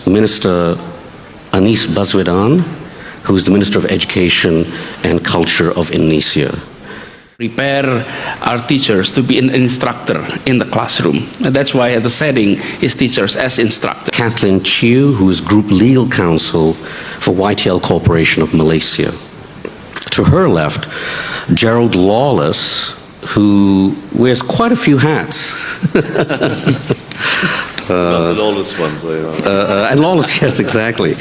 Minister Anies Baswedan, who is the Minister of Education and Culture of Indonesia. Prepare our teachers to be an instructor in the classroom. And that's why the setting is teachers as instructors. Kathleen Chiu, who is Group Legal Counsel for YTL Corporation of Malaysia. To her left, Gerald Lawless, who wears quite a few hats. Not the lawless ones, they are. And lawless, yes, exactly.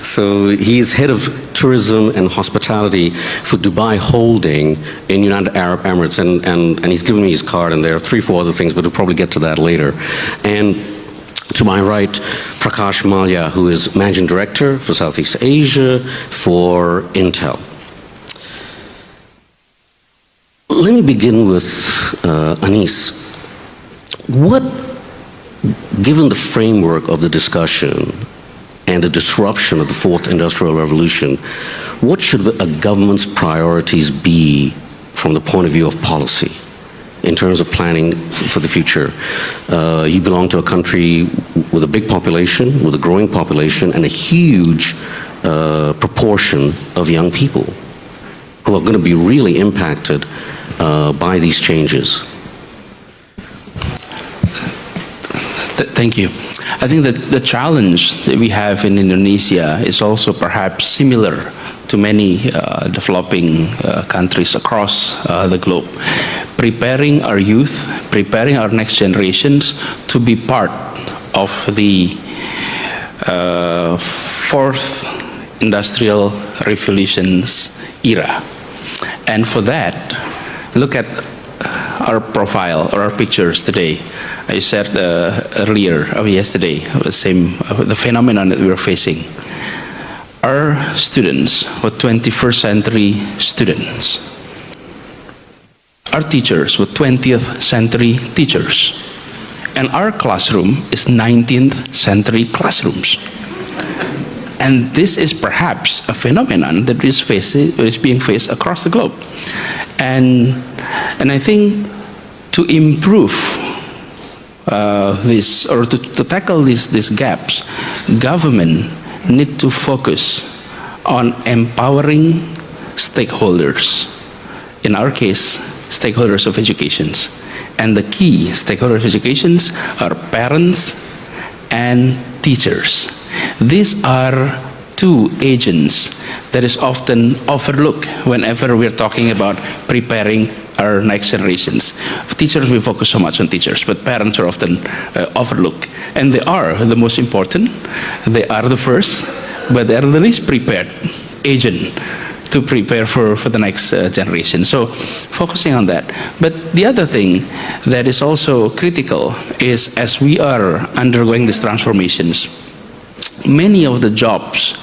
So he's head of tourism and hospitality for Dubai Holding in United Arab Emirates, and he's given me his card, and there are 3-4 other things, but we'll probably get to that later. And to my right, Prakash Malya, who is Managing Director for Southeast Asia for Intel. Let me begin with Anies. Given the framework of the discussion and the disruption of the Fourth Industrial Revolution, what should a government's priorities be from the point of view of policy in terms of planning for the future? You belong to a country with a big population, with a growing population, and a huge proportion of young people who are going to be really impacted by these changes. Thank you. I think that the challenge that we have in Indonesia is also perhaps similar to many developing countries across the globe. Preparing our youth, preparing our next generations to be part of the Fourth Industrial Revolution's era. And for that, look at our profile or our pictures today. I said yesterday, the phenomenon that we are facing. Our students were 21st century students. Our teachers were 20th century teachers. And our classroom is 19th century classrooms. And this is perhaps a phenomenon that is being faced across the globe. And I think to improve this, or to tackle these gaps, government need to focus on empowering stakeholders. In our case, stakeholders of education. And the key stakeholders of education are parents and teachers. These are two agents that is often overlooked whenever we're talking about preparing our next generations. For teachers, we focus so much on teachers, but parents are often overlooked. And they are the most important, they are the first, but they are the least prepared agent to prepare for the next generation. So focusing on that. But the other thing that is also critical is as we are undergoing these transformations, many of the jobs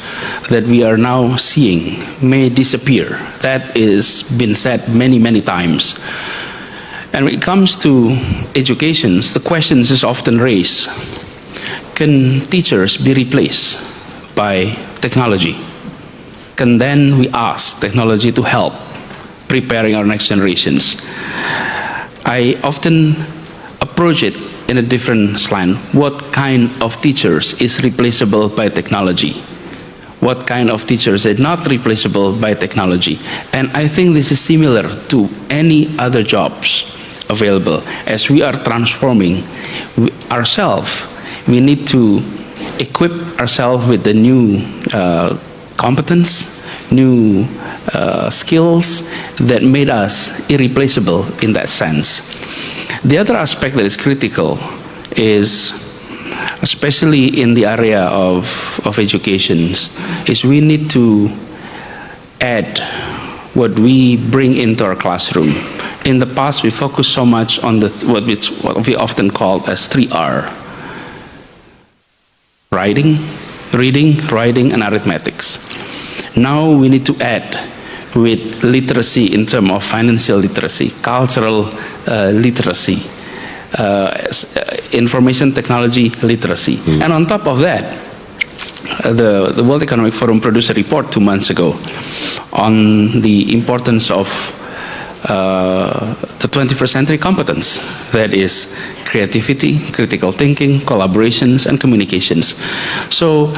that we are now seeing may disappear. That is been said many, many times. And when it comes to education, the questions is often raised. Can teachers be replaced by technology? Can then we ask technology to help preparing our next generations? I often approach it in a different slant. What kind of teachers is replaceable by technology? What kind of teachers are not replaceable by technology? And I think this is similar to any other jobs available. As we are transforming ourselves, we need to equip ourselves with the new competence, new skills that made us irreplaceable in that sense. The other aspect that is critical is, especially in the area of education, is we need to add what we bring into our classroom. In the past, we focused so much on what we often call as 3R. Reading, writing, and arithmetics. Now we need to add with literacy in terms of financial literacy, cultural literacy, information technology literacy. And on top of that, the World Economic Forum produced a report 2 months ago on the importance of the 21st century competence, that is creativity, critical thinking, collaborations, and communications. So